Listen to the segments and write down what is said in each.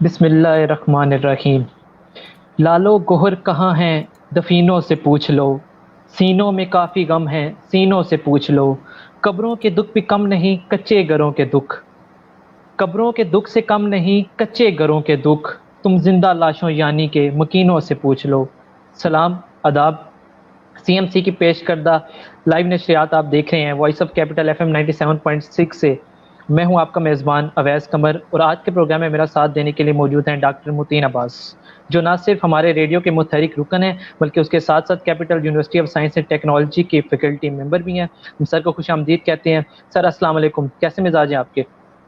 بسم اللہ الرحمن الرحیم۔ لالو گوہر کہاں ہیں دفینوں سے پوچھ لو، سینوں میں کافی غم ہے سینوں سے پوچھ لو، قبروں کے دکھ بھی کم نہیں کچے گھروں کے دکھ، قبروں کے دکھ سے کم نہیں کچے گھروں کے دکھ، تم زندہ لاشوں یعنی کہ مکینوں سے پوچھ لو۔ سلام، آداب۔ سی ایم سی کی پیش کردہ لائیو نشریات آپ دیکھ رہے ہیں voice of Capital F M 97.6 سے۔ میں ہوں آپ کا میزبان اویس قمر، اور آج کے پروگرام میں میرا ساتھ دینے کے لیے موجود ہیں ڈاکٹر متین عباس، جو نہ صرف ہمارے ریڈیو کے متحرک رکن ہیں بلکہ اس کے ساتھ ساتھ capital University of Science and technology کی فیکلٹی ممبر بھی ہیں۔ ہم سر کو خوش آمدید کہتے ہیں۔ سر السلام علیکم، کیسے مزاج ہیں آپ کے؟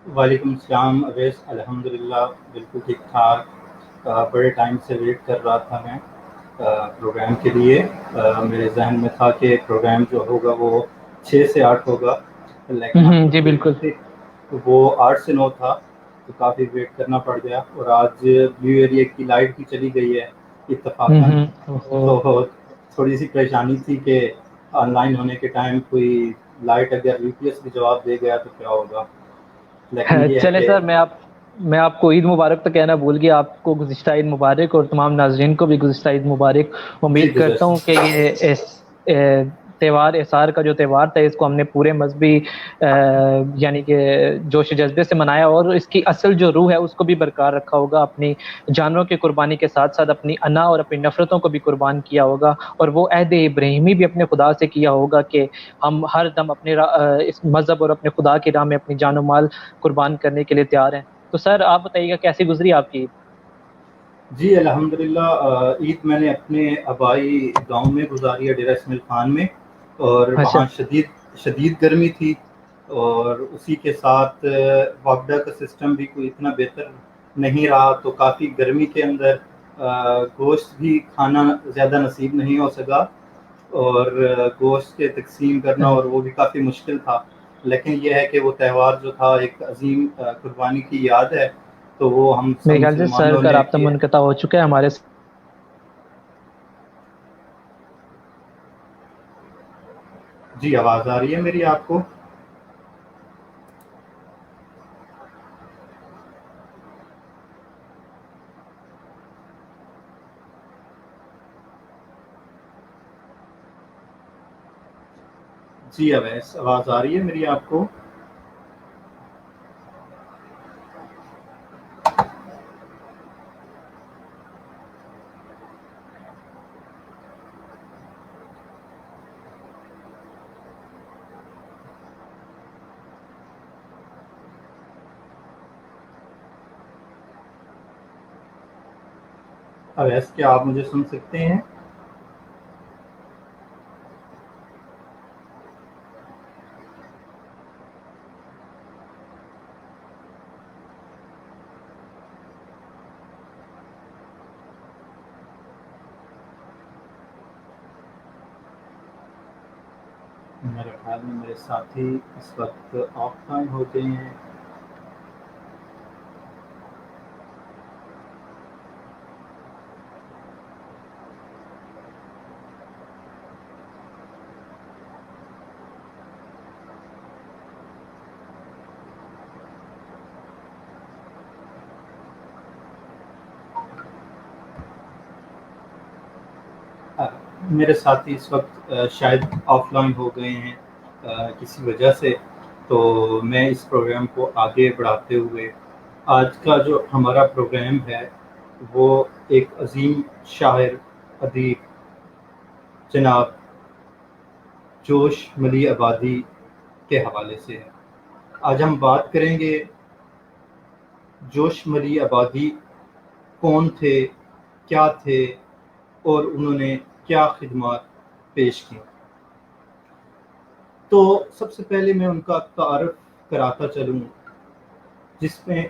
وعلیکم السلام اویس، الحمدللہ بالکل ٹھیک ٹھاک۔ بڑے ٹائم سے ویٹ کر رہا تھا میں پروگرام کے لیے۔ میرے ذہن میں تھا کہ پروگرام جو ہوگا وہ 6 سے 8 ہوگا، لیکن آپ جی بالکل۔ وہ 8 سے 9 تھا، تو کافی ویٹ کرنا پڑ گیا۔ اور آج بلیو ایریا کی لائٹ بھی چلی گئی ہے اتفاقاً، تو تھوڑی سی پریشانی تھی کہ آن لائن ہونے کے ٹائم کوئی لائٹ اگر یو پی ایس بھی جواب دے گیا تو کیا ہوگا، لیکن یہ ہے چلیں کہ سر، میں آپ کو عید مبارک تو کہنا بھول گیا، آپ کو گزشتہ عید مبارک، اور تمام ناظرین کو بھی گزشتہ عید مبارک۔ جی امید کرتا ہوں کہ یہ تہوار احسار کا جو تہوار تھا اس کو ہم نے پورے مذہبی یعنی کہ جوش و جذبے سے منایا، اور اس کی اصل جو روح ہے اس کو بھی برقرار رکھا ہوگا، اپنی جانوروں کی قربانی کے ساتھ ساتھ اپنی انا اور اپنی نفرتوں کو بھی قربان کیا ہوگا، اور وہ عہد ابراہیمی بھی اپنے خدا سے کیا ہوگا کہ ہم ہر دم اپنے اس مذہب اور اپنے خدا کی راہ میں اپنی جان و مال قربان کرنے کے لیے تیار ہیں۔ تو سر آپ بتائیے گا کیسی گزری آپ کی عید؟ جی الحمدللہ، عید میں نے اپنے آبائی گاؤں میں گزاری ہے، ڈیرہ اسماعیل خان میں، اور اچھا۔ وہاں شدید گرمی تھی، اور اسی کے ساتھ واپڈا کا سسٹم بھی کوئی اتنا بہتر نہیں رہا، تو کافی گرمی کے اندر گوشت بھی کھانا زیادہ نصیب نہیں ہو سکا، اور گوشت کے تقسیم کرنا اور وہ بھی کافی مشکل تھا۔ لیکن یہ ہے کہ وہ تہوار جو تھا ایک عظیم قربانی کی یاد ہے، تو وہ ہم سب میرے خیال سے سر مسلمانوں کا نے رابطہ کیا۔ منقطع ہو چکا ہے ہمارے جی آواز آ رہی ہے میری آپ کو؟ جی اویس، آواز آ رہی ہے میری آپ کو؟ اویس، کیا آپ مجھے سن سکتے ہیں؟ میرے خیال میں میرے ساتھی اس وقت آف لائن ہو گئے ہیں۔ میرے ساتھی اس وقت شاید آف لائن ہو گئے ہیں کسی وجہ سے، تو میں اس پروگرام کو آگے بڑھاتے ہوئے آج کا جو ہمارا پروگرام ہے وہ ایک عظیم شاعر ادیب جناب جوش ملی آبادی کے حوالے سے ہے۔ آج ہم بات کریں گے جوش ملی آبادی کون تھے، کیا تھے، اور انہوں نے کیا خدمات پیش کی۔ تو سب سے پہلے میں ان کا تعارف کراتا چلوں، جس میں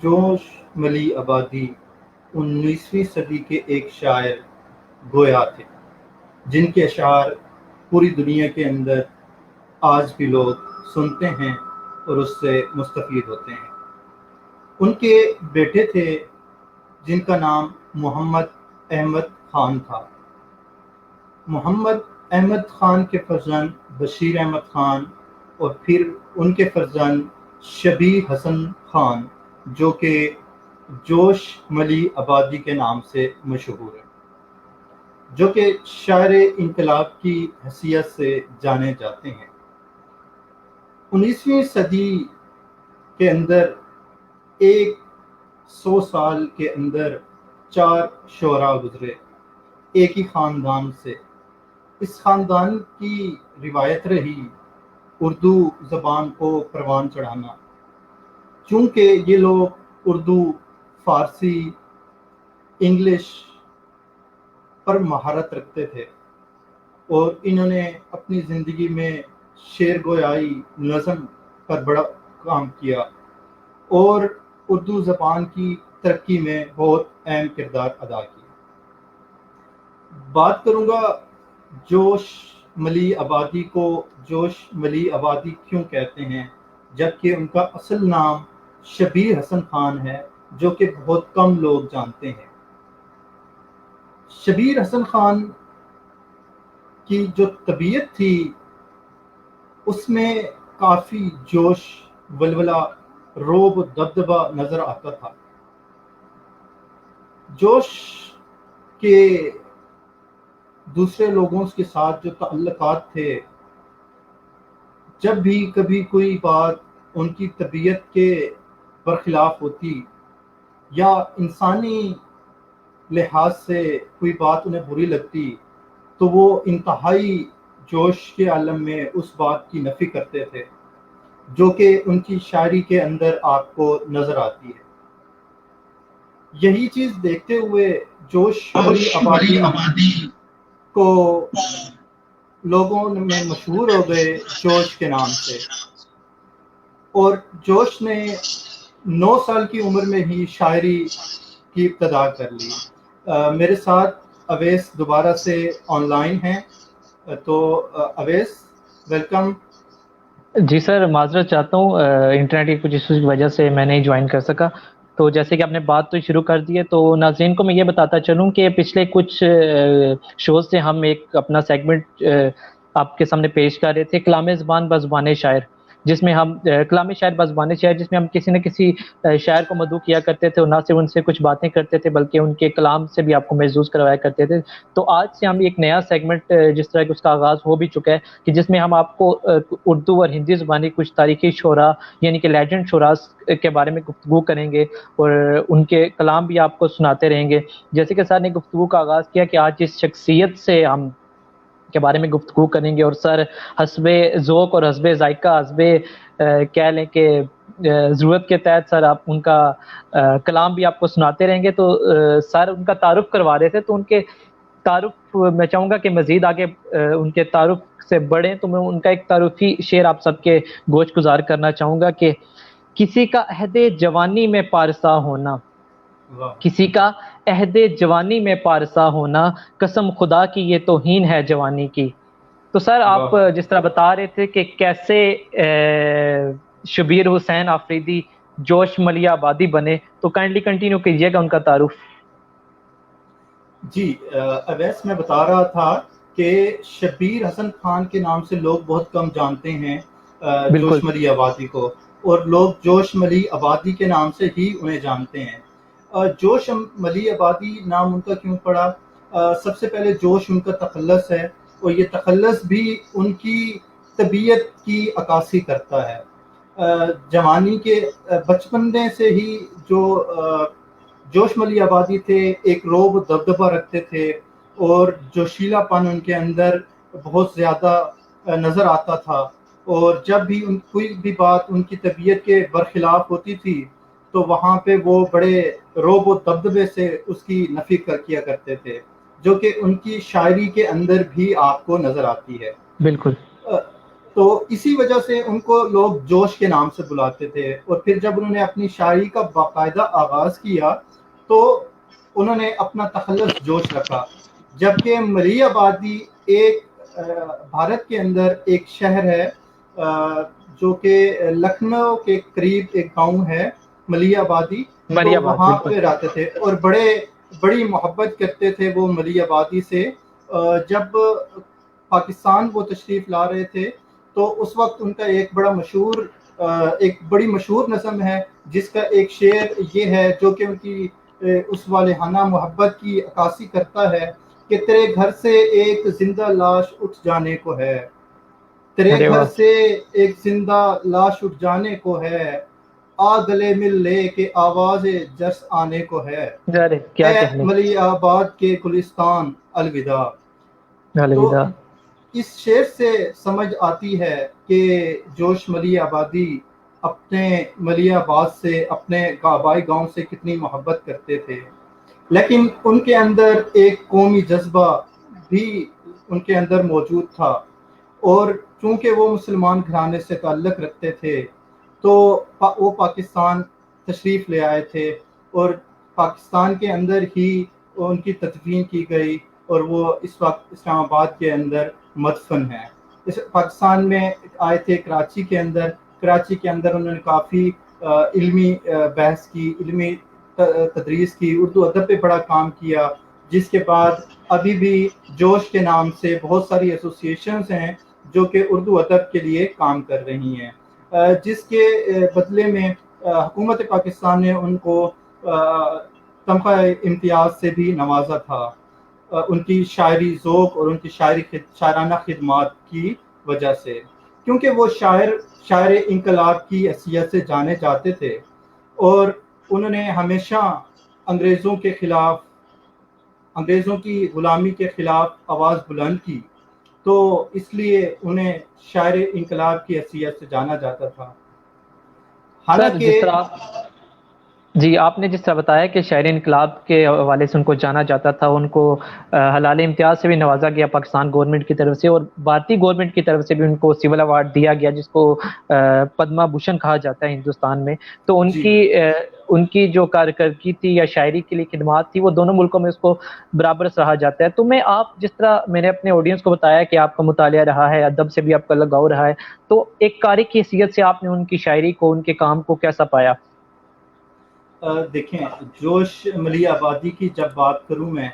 جوش ملی آبادی 19ویں صدی کے ایک شاعر گویا تھے، جن کے اشعار پوری دنیا کے اندر آج بھی لوگ سنتے ہیں اور اس سے مستفید ہوتے ہیں۔ ان کے بیٹے تھے جن کا نام محمد احمد خان تھا۔ محمد احمد خان کے فرزند بشیر احمد خان، اور پھر ان کے فرزند شبیہ حسن خان، جو کہ جوش ملی آبادی کے نام سے مشہور ہے، جو کہ شاعر انقلاب کی حیثیت سے جانے جاتے ہیں۔ 19ویں صدی کے اندر 100 سال کے اندر 4 شعراء گزرے ایک ہی خاندان سے۔ اس خاندان کی روایت رہی اردو زبان کو پروان چڑھانا، چونکہ یہ لوگ اردو، فارسی، انگلش پر مہارت رکھتے تھے، اور انہوں نے اپنی زندگی میں شعر گویائی، نظم پر بڑا کام کیا، اور اردو زبان کی ترقی میں بہت اہم کردار ادا کیا۔ بات کروں گا جوش ملی آبادی کو جوش ملی آبادی کیوں کہتے ہیں، جبکہ ان کا اصل نام شبیر حسن خان ہے، جو کہ بہت کم لوگ جانتے ہیں۔ شبیر حسن خان کی جو طبیعت تھی اس میں کافی جوش، ولولہ، روب و دبدبہ نظر آتا تھا۔ جوش کے دوسرے لوگوں کے ساتھ جو تعلقات تھے، جب بھی کبھی کوئی بات ان کی طبیعت کے برخلاف ہوتی یا انسانی لحاظ سے کوئی بات انہیں بری لگتی، تو وہ انتہائی جوش کے عالم میں اس بات کی نفی کرتے تھے، جو کہ ان کی شاعری کے اندر آپ کو نظر آتی ہے۔ یہی چیز دیکھتے ہوئے جوش ملی آبادی کو لوگوں میں مشہور ہو گئے جوش کے نام سے، اور جوش نے 9 سال کی عمر میں ہی شاعری کی ابتدا کر لی۔ میرے ساتھ اویس دوبارہ سے آن لائن ہیں، تو اویس ویلکم۔ جی سر، معذرت چاہتا ہوں، انٹرنیٹ کی کچھ ایشوز کی وجہ سے میں نہیں جوائن کر سکا۔ تو جیسے کہ آپ نے بات تو شروع کر دی ہے، تو ناظرین کو میں یہ بتاتا چلوں کہ پچھلے کچھ شوز سے ہم ایک اپنا سیگمنٹ آپ کے سامنے پیش کر رہے تھے، کلام زبان بزبان شاعر، جس میں ہم کلام شاعر بزبان شاعر، جس میں ہم کسی نہ کسی شاعر کو مدعو کیا کرتے تھے، اور نہ صرف ان سے کچھ باتیں کرتے تھے بلکہ ان کے کلام سے بھی آپ کو محظوظ کروایا کرتے تھے۔ تو آج سے ہم ایک نیا سیگمنٹ، جس طرح کہ اس کا آغاز ہو بھی چکا ہے، کہ جس میں ہم آپ کو اردو اور ہندی زبانی کچھ تاریخی شعراء یعنی کہ لیجنڈ شعراء کے بارے میں گفتگو کریں گے، اور ان کے کلام بھی آپ کو سناتے رہیں گے۔ جیسے کہ سر نے گفتگو کا آغاز کیا کہ آج جس شخصیت سے ہم کے بارے میں گفتگو کریں گے، اور سر حسب ذوق اور حسب ذائقہ، حسب کہہ لیں کہ ضرورت کے تحت سر آپ ان کا کلام بھی آپ کو سناتے رہیں گے۔ تو سر ان کا تعارف کروا رہے تھے، تو ان کے تعارف میں چاہوں گا کہ مزید آگے ان کے تعارف سے بڑھیں، تو میں ان کا ایک تعارفی شعر آپ سب کے گوش گزار کرنا چاہوں گا کہ کسی کا عہد جوانی میں پارسا ہونا، واہ، کسی کا عہد جوانی میں پارسا ہونا، قسم خدا کی یہ توہین ہے جوانی کی۔ تو سر آپ واہ۔ جس طرح بتا رہے تھے کہ کیسے شبیر حسین آفریدی جوش ملیہ آبادی بنے، تو کائنڈلی کنٹینیو کیجیے گا ان کا تعارف۔ جی اویس، میں بتا رہا تھا کہ شبیر حسن خان کے نام سے لوگ بہت کم جانتے ہیں بالکل جوش ملی آبادی کو، اور لوگ جوش ملی آبادی کے نام سے ہی انہیں جانتے ہیں۔ جوش ملی آبادی نام ان کا کیوں پڑا؟ سب سے پہلے جوش ان کا تخلص ہے، اور یہ تخلص بھی ان کی طبیعت کی عکاسی کرتا ہے۔ جوانی کے بچپنے سے ہی جو جوش ملی آبادی تھے ایک روب و دبدبہ رکھتے تھے، اور جوشیلا پن ان کے اندر بہت زیادہ نظر آتا تھا، اور جب بھی کوئی بھی بات ان کی طبیعت کے برخلاف ہوتی تھی تو وہاں پہ وہ بڑے روب و دبدبے سے اس کی نفی کیا کرتے تھے، جو کہ ان کی شاعری کے اندر بھی آپ کو نظر آتی ہے۔ بالکل تو اسی وجہ سے ان کو لوگ جوش کے نام سے بلاتے تھے، اور پھر جب انہوں نے اپنی شاعری کا باقاعدہ آغاز کیا تو انہوں نے اپنا تخلص جوش رکھا۔ جبکہ ملی آبادی ایک بھارت کے اندر ایک شہر ہے جو کہ لکھنؤ کے قریب ایک گاؤں ہے ملی آبادی، تو مری آباد، وہاں بالکل پہ رہتے تھے، اور بڑی محبت کرتے تھے وہ ملی آبادی سے۔ جب پاکستان وہ تشریف لا رہے تھے تو اس وقت ان کا ایک بڑا مشہور ایک بڑی مشہور نظم ہے جس کا ایک شعر یہ ہے جو کہ ان کی اس والہانہ محبت کی عکاسی کرتا ہے کہ تیرے گھر سے ایک زندہ لاش اٹھ جانے کو ہے، تیرے ارے گھر واہ، سے ایک زندہ لاش اٹھ جانے کو ہے، آ گلے مل لے کہ آواز جرس آنے کو ہے، ارے کیا اے کہنے، ملی آباد کے گلستان الوداع۔ تو الوداع۔ اس شعر سے سمجھ آتی ہے کہ جوش ملی آبادی اپنے ملی آباد سے، اپنے آبائی گاؤں سے کتنی محبت کرتے تھے، لیکن ان کے اندر ایک قومی جذبہ بھی ان کے اندر موجود تھا، اور چونکہ وہ مسلمان گھرانے سے تعلق رکھتے تھے تو وہ پاکستان تشریف لے آئے تھے، اور پاکستان کے اندر ہی ان کی تدفین کی گئی، اور وہ اس وقت اسلام آباد کے اندر مدفن ہیں۔ اس پاکستان میں آئے تھے کراچی کے اندر، کراچی کے اندر انہوں نے کافی علمی بحث کی، علمی تدریس کی، اردو ادب پہ بڑا کام کیا، جس کے بعد ابھی بھی جوش کے نام سے بہت ساری ایسوسیشنز ہیں جو کہ اردو ادب کے لیے کام کر رہی ہیں، جس کے بدلے میں حکومت پاکستان نے ان کو تمغہ امتیاز سے بھی نوازا تھا، ان کی شاعری ذوق اور ان کی شاعرانہ خدمات کی وجہ سے، کیونکہ وہ شاعر انقلاب کی حیثیت سے جانے جاتے تھے، اور انہوں نے ہمیشہ انگریزوں کے خلاف، انگریزوں کی غلامی کے خلاف آواز بلند کی، تو اس لیے انہیں شاعر انقلاب کی حیثیت سے جانا جاتا تھا۔ سر حالانکہ جس طرح جی آپ نے جس طرح بتایا کہ شاعر انقلاب کے حوالے سے ان کو جانا جاتا تھا، ان کو حلال امتیاز سے بھی نوازا گیا پاکستان گورنمنٹ کی طرف سے، اور بھارتی گورنمنٹ کی طرف سے بھی ان کو سول ایوارڈ دیا گیا جس کو پدما بھوشن کہا جاتا ہے ہندوستان میں، تو جی ان کی جو کارکردگی تھی یا شاعری کے لیے خدمات تھی وہ دونوں ملکوں میں اس کو برابر سراہا جاتا ہے۔ تو میں آپ جس طرح میں نے اپنے آڈینس کو بتایا کہ آپ کا مطالعہ رہا ہے، ادب سے بھی آپ کا لگاؤ رہا ہے، تو ایک قاری کی حیثیت سے آپ نے ان کی شاعری کو، ان کے کام کو کیسا پایا؟ دیکھیں، جوش ملی آبادی کی جب بات کروں میں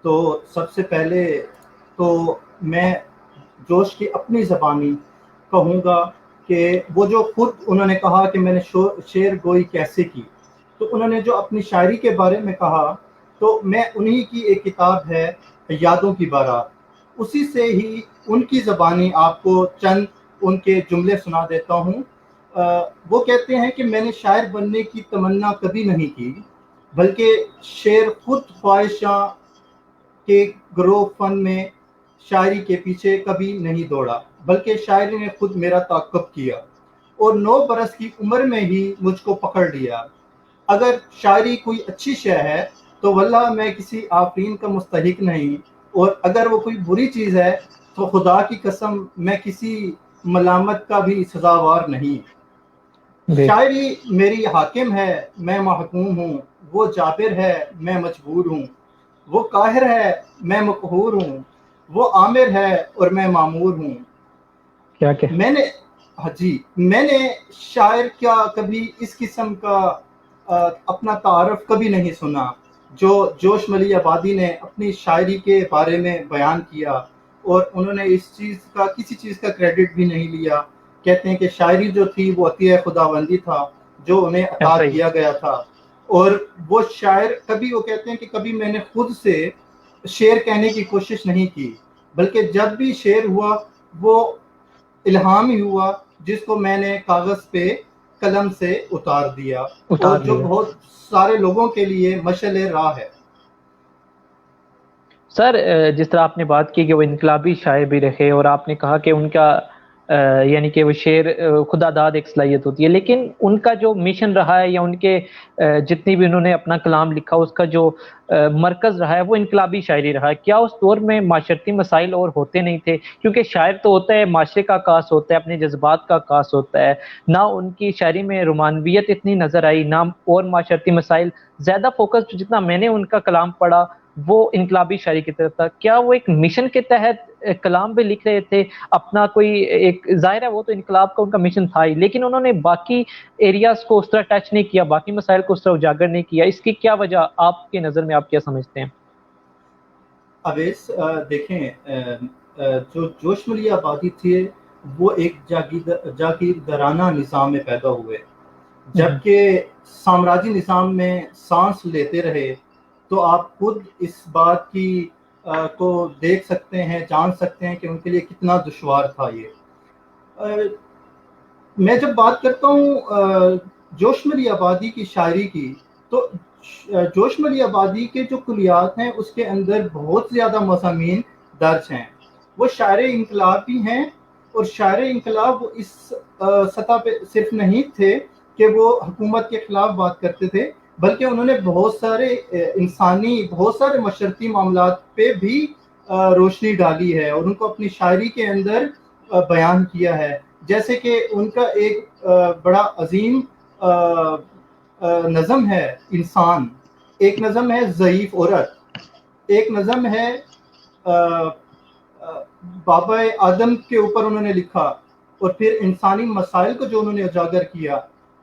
تو سب سے پہلے تو میں جوش کی اپنی زبانی کہوں گا کہ وہ جو خود انہوں نے کہا کہ میں نے شعر گوئی کیسے کی، تو انہوں نے جو اپنی شاعری کے بارے میں کہا تو میں انہی کی ایک کتاب ہے یادوں کی بارات، اسی سے ہی ان کی زبانی آپ کو چند ان کے جملے سنا دیتا ہوں۔ وہ کہتے ہیں کہ میں نے شاعر بننے کی تمنا کبھی نہیں کی، بلکہ شعر خود خواہشاں کے گروہ فن میں شاعری کے پیچھے کبھی نہیں دوڑا، بلکہ شاعری نے خود میرا تعاقب کیا، اور 9 برس کی عمر میں ہی مجھ کو پکڑ لیا۔ اگر شاعری کوئی اچھی شے ہے تو واللہ میں کسی آفرین کا مستحق نہیں، اور اگر وہ کوئی بری چیز ہے تو خدا کی قسم میں کسی ملامت کا بھی سزاوار نہیں۔ جی شاعری میری حاکم ہے، میں محکوم ہوں، وہ جابر ہے، میں مجبور ہوں، وہ قاہر ہے، میں مقہور ہوں، وہ آمر ہے اور میں مامور ہوں۔ کیا کہ میں نے ہاں جی، میں نے شاعر کیا کبھی اس قسم کا اپنا تعارف کبھی نہیں سنا جو جوش ملی آبادی نے اپنی شاعری کے بارے میں بیان کیا، اور انہوں نے اس چیز کا، کسی چیز کا کریڈٹ بھی نہیں لیا۔ کہتے ہیں کہ شاعری جو تھی وہ عطیہ خداوندی تھا جو انہیں عطا ایسا ہی کیا گیا تھا، اور وہ شاعر کبھی، وہ کہتے ہیں کہ کبھی میں نے خود سے شعر کہنے کی کوشش نہیں کی، بلکہ جب بھی شعر ہوا وہ الہام ہی ہوا جس کو میں نے کاغذ پہ قلم سے اتار دیا، اور اتار جو لیا۔ بہت سارے لوگوں کے لیے مشعل راہ ہے۔ سر جس طرح آپ نے بات کی کہ وہ انقلابی شاعر بھی رہے، اور آپ نے کہا کہ ان کا یعنی کہ وہ شعر خدا داد ایک صلاحیت ہوتی ہے، لیکن ان کا جو مشن رہا ہے یا ان کے جتنی بھی انہوں نے اپنا کلام لکھا اس کا جو مرکز رہا ہے وہ انقلابی شاعری رہا ہے۔ کیا اس دور میں معاشرتی مسائل اور ہوتے نہیں تھے؟ کیونکہ شاعر تو ہوتا ہے معاشرے کا عکاس ہوتا ہے، اپنے جذبات کا عکاس ہوتا ہے، نہ ان کی شاعری میں رومانویت اتنی نظر آئی، نہ اور معاشرتی مسائل، زیادہ فوکس جتنا میں نے ان کا کلام پڑھا وہ انقلابی شاعری کی طرف تھا۔ کیا وہ ایک مشن کے تحت کلام بھی لکھ رہے تھے اپنا؟ کوئی ایک ظاہر ہے وہ تو انقلاب کا ان کا مشن تھا ہی، لیکن انہوں نے باقی ایریاز کو اس طرح ٹچ نہیں کیا، باقی مسائل کو اس طرح اجاگر نہیں کیا، اس کی کیا وجہ آپ کے نظر میں، آپ کیا سمجھتے ہیں؟ اویس، دیکھیں، جو جوش ملی آبادی تھی وہ ایک جاگیردارانہ نظام میں پیدا ہوئے، جبکہ سامراجی نظام میں سانس لیتے رہے۔ تو آپ خود اس بات کی کو دیکھ سکتے ہیں، جان سکتے ہیں کہ ان کے لیے کتنا دشوار تھا یہ۔ میں جب بات کرتا ہوں جوش ملی آبادی کی شاعری کی، تو جوش ملی آبادی کے جو کلیات ہیں اس کے اندر بہت زیادہ مضامین درج ہیں۔ وہ شاعر انقلاب بھی ہیں، اور شاعر انقلاب اس سطح پہ صرف نہیں تھے کہ وہ حکومت کے خلاف بات کرتے تھے، بلکہ انہوں نے بہت سارے انسانی، بہت سارے معاشرتی معاملات پہ بھی روشنی ڈالی ہے، اور ان کو اپنی شاعری کے اندر بیان کیا ہے۔ جیسے کہ ان کا ایک بڑا عظیم نظم ہے انسان، ایک نظم ہے ضعیف عورت، ایک نظم ہے بابا آدم کے اوپر انہوں نے لکھا، اور پھر انسانی مسائل کو جو انہوں نے اجاگر کیا،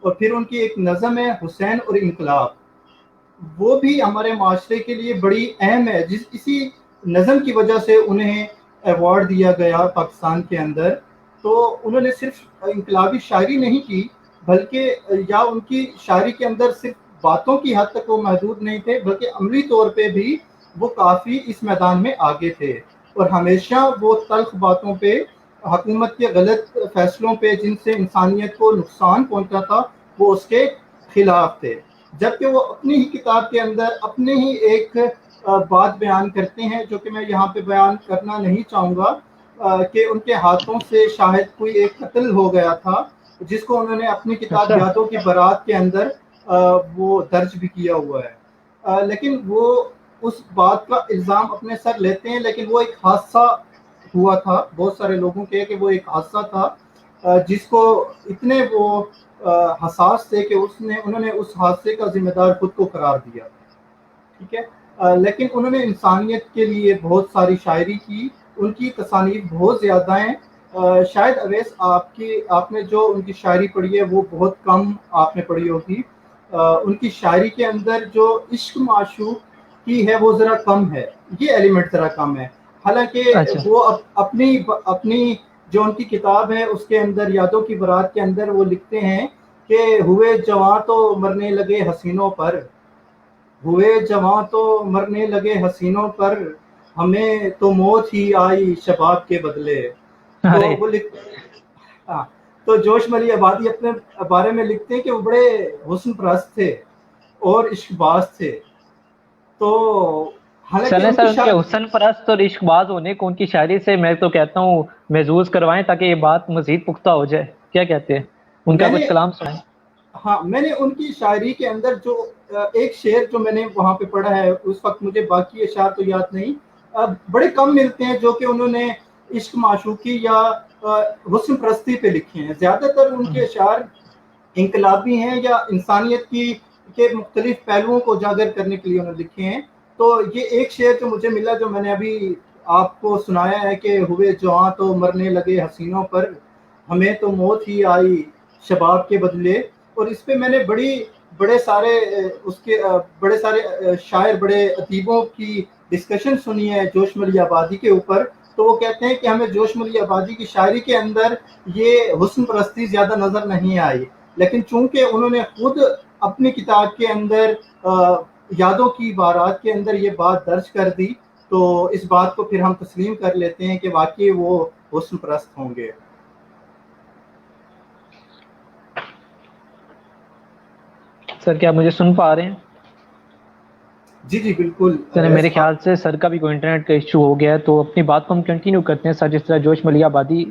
اور پھر ان کی ایک نظم ہے حسین اور انقلاب، وہ بھی ہمارے معاشرے کے لیے بڑی اہم ہے، اسی نظم کی وجہ سے انہیں ایوارڈ دیا گیا پاکستان کے اندر۔ تو انہوں نے صرف انقلابی شاعری نہیں کی، بلکہ یا ان کی شاعری کے اندر صرف باتوں کی حد تک وہ محدود نہیں تھے، بلکہ عملی طور پہ بھی وہ کافی اس میدان میں آگے تھے، اور ہمیشہ وہ تلخ باتوں پہ، حکومت کے غلط فیصلوں پہ جن سے انسانیت کو نقصان پہنچا تھا، وہ اس کے خلاف تھے۔ جبکہ وہ اپنی ہی کتاب کے اندر اپنے ہی ایک بات بیان کرتے ہیں، جو کہ میں یہاں پہ بیان کرنا نہیں چاہوں گا، کہ ان کے ہاتھوں سے شاید کوئی ایک قتل ہو گیا تھا، جس کو انہوں نے اپنی کتاب اچھا، یادوں کی برات کے اندر وہ درج بھی کیا ہوا ہے۔ لیکن وہ اس بات کا الزام اپنے سر لیتے ہیں، لیکن وہ ایک حادثہ ہوا تھا، بہت سارے لوگوں کے کہ وہ ایک حادثہ تھا جس کو اتنے وہ حساس تھے کہ انہوں نے اس حادثے کا ذمہ دار خود کو قرار دیا، ٹھیک ہے۔ لیکن انہوں نے انسانیت کے لیے بہت ساری شاعری کی، ان کی تصانیف بہت زیادہ ہیں۔ شاید اویس آپ نے جو ان کی شاعری پڑھی ہے وہ بہت کم آپ نے پڑھی ہوگی۔ ان کی شاعری کے اندر جو عشق معشوق کی ہے وہ ذرا کم ہے، یہ ایلیمنٹ ذرا کم ہے، حالانکہ اچھا، وہ اپنی جو ان کی کتاب ہے اس کے اندر یادوں کی برات کے اندر وہ لکھتے ہیں کہ ہوئے جواں تو مرنے لگے حسینوں پر، ہوئے جواں تو مرنے لگے حسینوں پر، ہمیں تو موت ہی آئی شباب کے بدلے۔ تو ارے وہ ہاں، تو جوش ملی آبادی اپنے بارے میں لکھتے ہیں کہ وہ بڑے حسن پرست تھے اور عشق باز تھے۔ تو حالانکہ چلیں ان سر، کی ان کے حسن پرست اور عشق باز ہونے کو ان کی شاعری سے میں تو کہتا ہوں محظوظ کروائیں، تاکہ یہ بات مزید پختہ ہو جائے۔ کیا کہتے ہیں؟ ان کا میں نے کچھ کلام سنائیں۔ میں نے ان کی شاعری کے اندر جو ایک شعر جو میں نے وہاں پہ پڑھا ہے، اس وقت مجھے باقی اشعار تو یاد نہیں، بڑے کم ملتے ہیں جو کہ انہوں نے عشق معشوقی یا حسن پرستی پہ لکھے ہیں۔ زیادہ تر ان کے اشعار انقلابی ہیں یا انسانیت کے مختلف پہلوؤں کو اجاگر کرنے کے لیے انہوں نے لکھے ہیں۔ تو یہ ایک شعر جو مجھے ملا، جو میں نے ابھی آپ کو سنایا ہے کہ ہوئے جواں تو مرنے لگے حسینوں پر، ہمیں تو موت ہی آئی شباب کے بدلے، اور اس پہ میں نے بڑے سارے شاعر، بڑے ادیبوں کی ڈسکشن سنی ہے جوش ملی آبادی کے اوپر۔ تو وہ کہتے ہیں کہ ہمیں جوش ملی آبادی کی شاعری کے اندر یہ حسن پرستی زیادہ نظر نہیں آئی، لیکن چونکہ انہوں نے خود اپنی کتاب کے اندر یادوں کی بارات کے اندر یہ بات درج کر دی، تو اس بات کو پھر ہم تسلیم کر لیتے ہیں کہ واقعی وہ حسن پرست ہوں گے۔ سر کیا مجھے سن پا رہے ہیں؟ جی جی بالکل۔ چلیں، میرے خیال سے سر کا بھی کوئی انٹرنیٹ کا ایشو ہو گیا ہے، تو اپنی بات کو ہم کنٹینیو کرتے ہیں سر۔ جس طرح جوش ملی آبادی،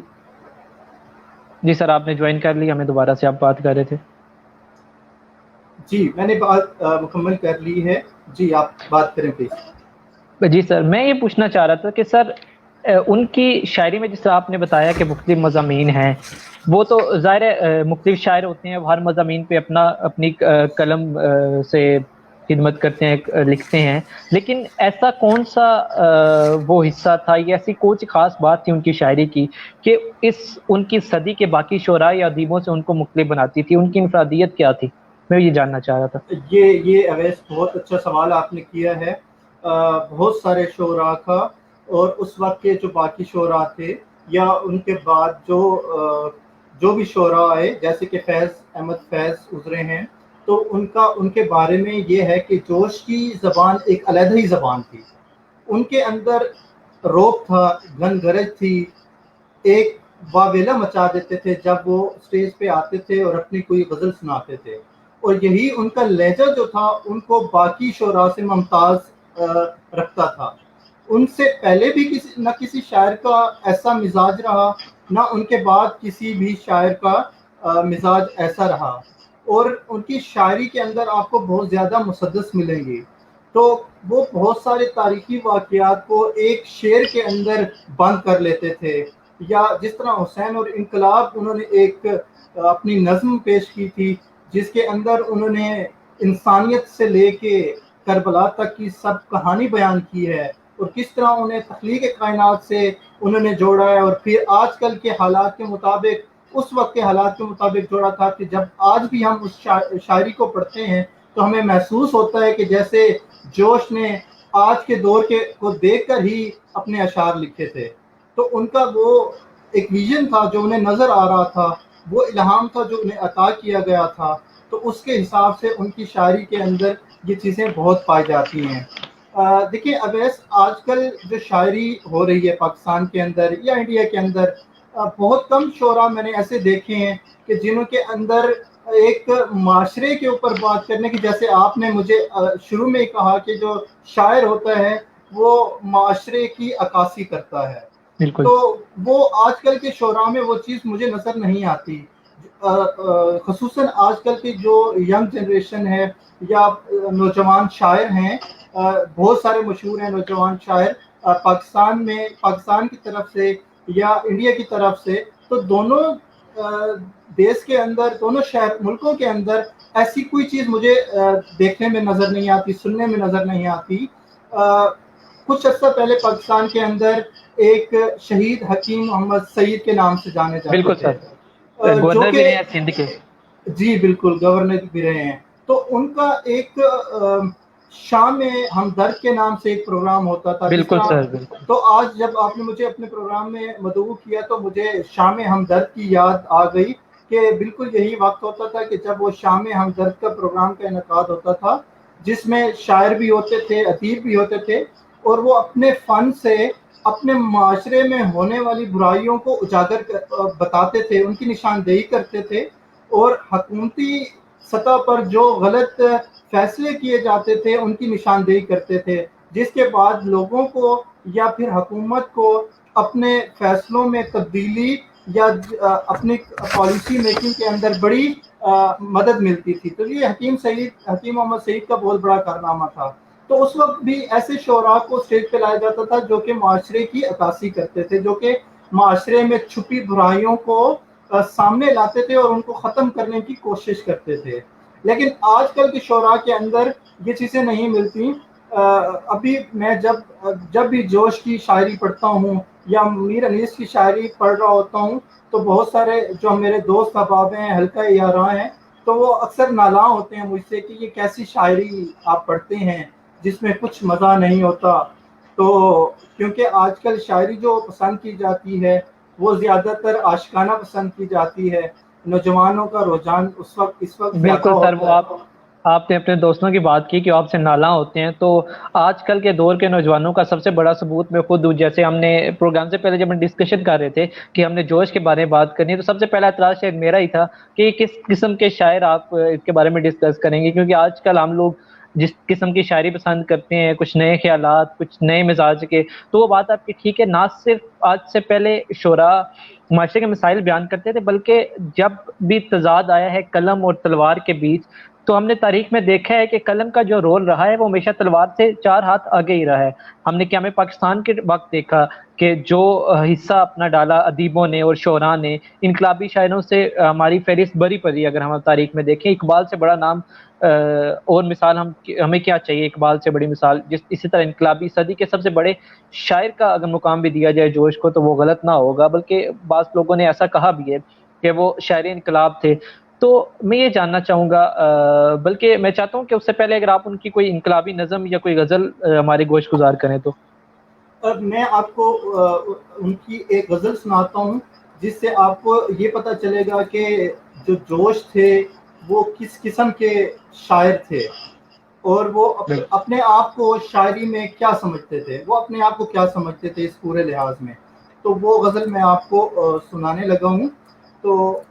جی سر آپ نے جوائن کر لی، ہمیں دوبارہ سے آپ بات کر رہے تھے۔ جی میں نے بات مکمل کر لی ہے، جی آپ بات کریں پلیز۔ جی سر، میں یہ پوچھنا چاہ رہا تھا کہ سر ان کی شاعری میں جس طرح آپ نے بتایا کہ مختلف مضامین ہیں، وہ تو ظاہر ہے مختلف شاعر ہوتے ہیں، ہر مضامین پہ اپنی قلم سے خدمت کرتے ہیں، لکھتے ہیں، لیکن ایسا کون سا وہ حصہ تھا یا ایسی کوئی خاص بات تھی ان کی شاعری کی کہ ان کی صدی کے باقی شعراء یا ادیبوں سے ان کو مختلف بناتی تھی؟ ان کی انفرادیت کیا تھی؟ میں یہ جاننا چاہ رہا تھا۔ یہ اویس بہت اچھا سوال آپ نے کیا ہے۔ بہت سارے شعراء کا اور اس وقت کے جو باقی شعراء تھے یا ان کے بعد جو بھی شعراء آئے جیسے کہ فیض احمد فیض گزرے ہیں، تو ان کے بارے میں یہ ہے کہ جوش کی زبان ایک علیحدہ ہی زبان تھی، ان کے اندر روب تھا، گن گرج تھی، ایک واویلا مچا دیتے تھے جب وہ اسٹیج پہ آتے تھے اور اپنی کوئی غزل سناتے تھے، اور یہی ان کا لہجہ جو تھا ان کو باقی شعراء سے ممتاز رکھتا تھا۔ ان سے پہلے بھی نہ کسی شاعر کا ایسا مزاج رہا، نہ ان کے بعد کسی بھی شاعر کا مزاج ایسا رہا، اور ان کی شاعری کے اندر آپ کو بہت زیادہ مسدس ملیں گی۔ تو وہ بہت سارے تاریخی واقعات کو ایک شعر کے اندر بند کر لیتے تھے، یا جس طرح حسین اور انقلاب انہوں نے ایک اپنی نظم پیش کی تھی جس کے اندر انہوں نے انسانیت سے لے کے کربلا تک کی سب کہانی بیان کی ہے، اور کس طرح انہیں تخلیق کائنات سے انہوں نے جوڑا ہے، اور پھر آج کل کے حالات کے مطابق اس وقت کے حالات کے مطابق جوڑا تھا کہ جب آج بھی ہم اس شاعری کو پڑھتے ہیں تو ہمیں محسوس ہوتا ہے کہ جیسے جوش نے آج کے دور کو دیکھ کر ہی اپنے اشعار لکھے تھے۔ تو ان کا وہ ایک ویژن تھا جو انہیں نظر آ رہا تھا، وہ الہام تھا جو انہیں عطا کیا گیا تھا، تو اس کے حساب سے ان کی شاعری کے اندر یہ چیزیں بہت پائی جاتی ہیں۔ دیکھیں اویس، آج کل جو شاعری ہو رہی ہے پاکستان کے اندر یا انڈیا کے اندر، بہت کم شعراء میں نے ایسے دیکھے ہیں کہ جنہوں کے اندر ایک معاشرے کے اوپر بات کرنے کی، جیسے آپ نے مجھے شروع میں ہی کہا کہ جو شاعر ہوتا ہے وہ معاشرے کی عکاسی کرتا ہے، بالکل تو وہ آج کل کے شعراء میں وہ چیز مجھے نظر نہیں آتی، خصوصاً آج کل کی جو ینگ جنریشن ہے یا نوجوان شاعر ہیں، بہت سارے مشہور ہیں نوجوان شاعر پاکستان کی طرف سے یا انڈیا کی طرف سے، تو دونوں دیش کے اندر، دونوں شہر ملکوں کے اندر ایسی کوئی چیز مجھے دیکھنے میں نظر نہیں آتی، سننے میں نظر نہیں آتی۔ کچھ عرصہ پہلے پاکستان کے اندر ایک شہید حکیم محمد سعید کے نام سے جانے جاتے بالکل تھے، سر، جو گورنر بھی کہ رہے ہیں سندھ کے۔ جی بالکل گورنر بھی رہے ہیں، تو ان کا ایک شام ہمدرد کے نام سے ایک پروگرام ہوتا تھا، جس بالکل طرح سر، بالکل تو آج جب آپ نے مجھے اپنے پروگرام میں مدعو کیا تو مجھے شام ہمدرد کی یاد آ گئی کہ بالکل یہی وقت ہوتا تھا کہ جب وہ شام ہمدرد کا پروگرام کا انعقاد ہوتا تھا، جس میں شاعر بھی ہوتے تھے، ادیب بھی ہوتے تھے، اور وہ اپنے فن سے اپنے معاشرے میں ہونے والی برائیوں کو اجاگر بتاتے تھے، ان کی نشاندہی کرتے تھے، اور حکومتی سطح پر جو غلط فیصلے کیے جاتے تھے ان کی نشاندہی کرتے تھے، جس کے بعد لوگوں کو یا پھر حکومت کو اپنے فیصلوں میں تبدیلی یا اپنی پالیسی میکنگ کے اندر بڑی مدد ملتی تھی۔ تو یہ حکیم محمد سعید کا بہت بڑا کارنامہ تھا۔ تو اس وقت بھی ایسے شعراء کو اسٹیج پہ لایا جاتا تھا جو کہ معاشرے کی عکاسی کرتے تھے، جو کہ معاشرے میں چھپی برائیوں کو سامنے لاتے تھے اور ان کو ختم کرنے کی کوشش کرتے تھے۔ لیکن آج کل کے شعراء کے اندر یہ چیزیں نہیں ملتی۔ ابھی میں جب بھی جوش کی شاعری پڑھتا ہوں یا میر انیس کی شاعری پڑھ رہا ہوتا ہوں تو بہت سارے جو میرے دوست احباب ہیں، حلقہ یاراں ہیں، تو وہ اکثر نالاں ہوتے ہیں مجھ سے کہ یہ کیسی شاعری آپ پڑھتے ہیں جس میں کچھ مزہ نہیں ہوتا۔ تو کیونکہ آج کل شاعری جو پسند کی جاتی ہے وہ زیادہ تر عاشقانہ پسند کی جاتی ہے، نوجوانوں کا رجحان اس وقت زیادہ بالکل سر، وہ ہوتا ہے۔ آپ نے اپنے دوستوں کی بات کی کہ آپ سے نالاں ہوتے ہیں، تو آج کل کے دور کے نوجوانوں کا سب سے بڑا ثبوت میں خود ہوں۔ جیسے ہم نے پروگرام سے پہلے جب ہم ڈسکشن کر رہے تھے کہ ہم نے جوش کے بارے میں بات کرنی ہے، تو سب سے پہلا اعتراض شاید میرا ہی تھا کہ کس قسم کے شاعر آپ اس کے بارے میں ڈسکس کریں گے، کیونکہ آج کل ہم لوگ جس قسم کی شاعری پسند کرتے ہیں، کچھ نئے خیالات، کچھ نئے مزاج کے، تو وہ بات آپ کی ٹھیک ہے، نہ صرف آج سے پہلے شعراء معاشرے کے مسائل بیان کرتے تھے، بلکہ جب بھی تضاد آیا ہے قلم اور تلوار کے بیچ، تو ہم نے تاریخ میں دیکھا ہے کہ قلم کا جو رول رہا ہے وہ ہمیشہ تلوار سے 4 ہاتھ آگے ہی رہا ہے۔ ہم نے قیام پاکستان کے وقت دیکھا کہ جو حصہ اپنا ڈالا ادیبوں نے اور شعراء نے، انقلابی شاعروں سے ہماری فہرست بری پڑی۔ اگر ہم تاریخ میں دیکھیں، اقبال سے بڑا نام اور مثال ہمیں کیا چاہیے، اقبال سے بڑی مثال، اسی طرح انقلابی صدی کے سب سے بڑے شاعر کا اگر مقام بھی دیا جائے جوش کو تو وہ غلط نہ ہوگا، بلکہ بعض لوگوں نے ایسا کہا بھی ہے کہ وہ شاعر انقلاب تھے۔ تو میں یہ جاننا چاہوں گا، بلکہ میں چاہتا ہوں کہ اس سے پہلے اگر آپ ان کی کوئی انقلابی نظم یا کوئی غزل ہمارے گوش گزار کریں تو۔ اب میں آپ کو ان کی ایک غزل سناتا ہوں جس سے آپ کو یہ پتہ چلے گا کہ جو جوش تھے وہ کس قسم کے شاعر تھے، اور وہ اپنے آپ کو شاعری میں کیا سمجھتے تھے، وہ اپنے آپ کو کیا سمجھتے تھے اس پورے لحاظ میں. تو وہ غزل میں آپ کو سنانے لگا ہوں. تو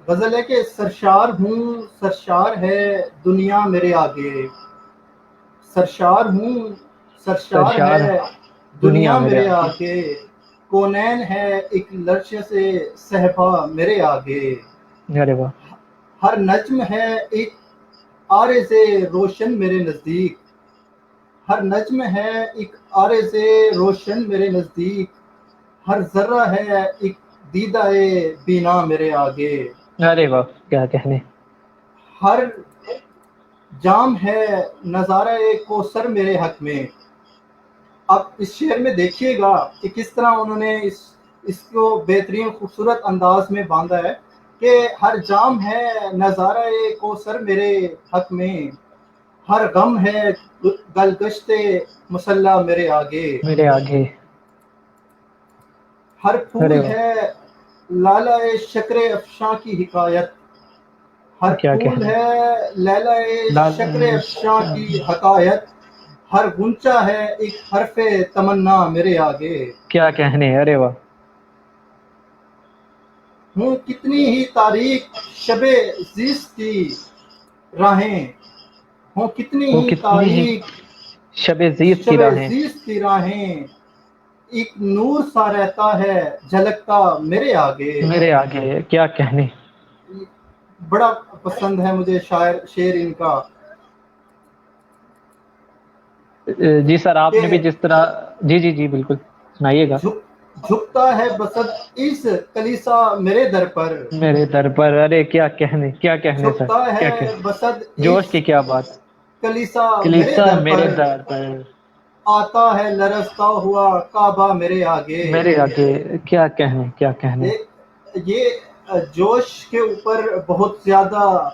غزل ہے کہ سرشار ہوں، سرشار ہے دنیا میرے آگے، سرشار ہوں، سرشار سرشار ہے دنیا دنیا میرے میرے آگے. آگے، کونین ہے ایک لرش سے صحبا میرے آگے، ارے واہ. ہر نجم ہے ایک عارض روشن میرے نزدیک، ہر نجم ہے ایک عارض روشن میرے نزدیک، ہر ذرہ ہے ایک دیدہ بینا میرے آگے، ارے واہ کیا کہنے. ہر جام ہے نظارہ کوثر میرے حق میں. اب اس شعر میں دیکھیے گا کہ کس طرح انہوں نے اس کو بہترین خوبصورت انداز میں باندھا ہے کہ ہر جام ہے نظارہ کوثر میرے حق میں، ہر غم ہے گلگشت مسلح میرے آگے، میرے آگے. ہر ارے پھول واہ ہے لالہ شکر افشاں کی حکایت، ہر کیا پھول کہنے. ہے لیلہ لال شکر افشاں کی حکایت، ہر غنچہ ہے ایک حرف تمنا میرے آگے، کیا کہنے. ارے واہ. ہوں کتنی ہی تاریک شب زیست کی راہیں، ہوں کتنی وہ ہی کتنی ہی تاریک شب زیست کی شب راہیں. زیست کی راہیں، ایک نور سا رہتا ہے جھلکتا میرے آگے. میرے آگے. کیا کہنے. بڑا پسند ہے مجھے شعر ان کا. جی سر آپ کہ نے بھی جس طرح جی جی جی بالکل سنائیے گا. جھکتا ہے بسط اس کلیسا میرے در پر، میرے در پر. ارے کیا کہنے کیا کہنے سر. جھکتا کیا ہے کہنے. بسط جوش اس کی کیا بات. کلیسا میرے کلیسا در میرے پر، در پر. آتا ہے لرزتا ہوا کعبہ میرے آگے. میرے آگے. کیا کہنے کیا کہنے. یہ جوش کے اوپر بہت زیادہ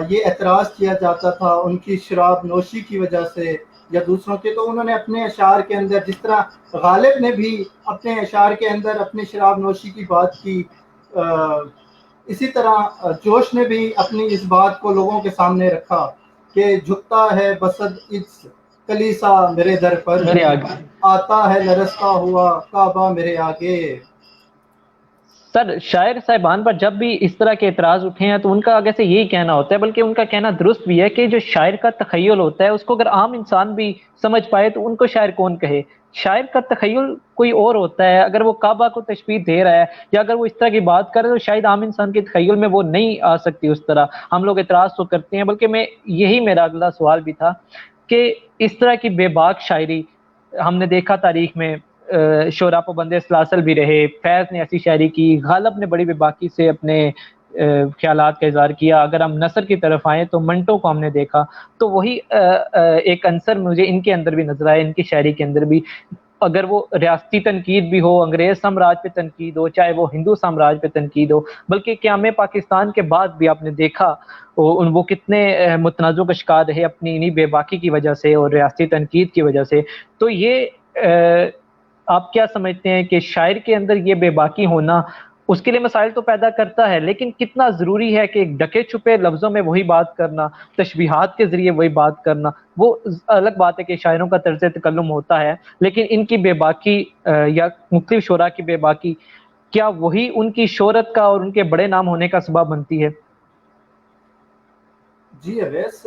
یہ اعتراض کیا جاتا تھا ان کی شراب نوشی کی وجہ سے یا دوسروں کے، تو انہوں نے اپنے اشعار کے اندر، جس طرح غالب نے بھی اپنے اشعار کے اندر اپنی شراب نوشی کی بات کی، اسی طرح جوش نے بھی اپنی اس بات کو لوگوں کے سامنے رکھا کہ جھکتا ہے بسد اس کلیسا میرے در پر، میرے آگے. آتا ہے لرزتا ہوا کعبہ میرے آگے. سر شاعر صاحبان پر جب بھی اس طرح کے اعتراض اٹھے ہیں تو ان کا آگے سے یہی کہنا ہوتا ہے، بلکہ ان کا کہنا درست بھی ہے کہ جو شاعر کا تخیل ہوتا ہے اس کو اگر عام انسان بھی سمجھ پائے تو ان کو شاعر کون کہے. شاعر کا تخیل کوئی اور ہوتا ہے. اگر وہ کعبہ کو تشبیہ دے رہا ہے یا اگر وہ اس طرح کی بات کر رہا ہے تو شاید عام انسان کے تخیل میں وہ نہیں آ سکتی اس طرح. ہم لوگ اعتراض تو کرتے ہیں، بلکہ میں یہی میرا اگلا سوال بھی تھا کہ اس طرح کی بے باک شاعری ہم نے دیکھا تاریخ میں. شعراء پابند سلاسل بھی رہے، فیض نے ایسی شاعری کی، غالب نے بڑی بے باکی سے اپنے خیالات کا اظہار کیا. اگر ہم نثر کی طرف آئیں تو منٹو کو ہم نے دیکھا، تو وہی ایک عنصر مجھے ان کے اندر بھی نظر آیا، ان کی شاعری کے اندر بھی. اگر وہ ریاستی تنقید بھی ہو، انگریز سامراج پہ تنقید ہو، چاہے وہ ہندو سامراج پہ تنقید ہو، بلکہ قیام پاکستان کے بعد بھی آپ نے دیکھا وہ کتنے متنازع کا شکار رہے اپنی انہی بے باکی کی وجہ سے اور ریاستی تنقید کی وجہ سے. تو یہ آپ کیا سمجھتے ہیں کہ شاعر کے اندر یہ بے باکی ہونا اس کے لیے مسائل تو پیدا کرتا ہے، لیکن کتنا ضروری ہے کہ ایک ڈکے چھپے لفظوں میں وہی بات کرنا، تشبیہات کے ذریعے وہی بات کرنا. وہ الگ بات ہے کہ شاعروں کا طرز تکلم ہوتا ہے، لیکن ان کی بے باکی یا مختلف شعراء کی بے باکی، کیا وہی ان کی شہرت کا اور ان کے بڑے نام ہونے کا سبب بنتی ہے؟ جی اویس،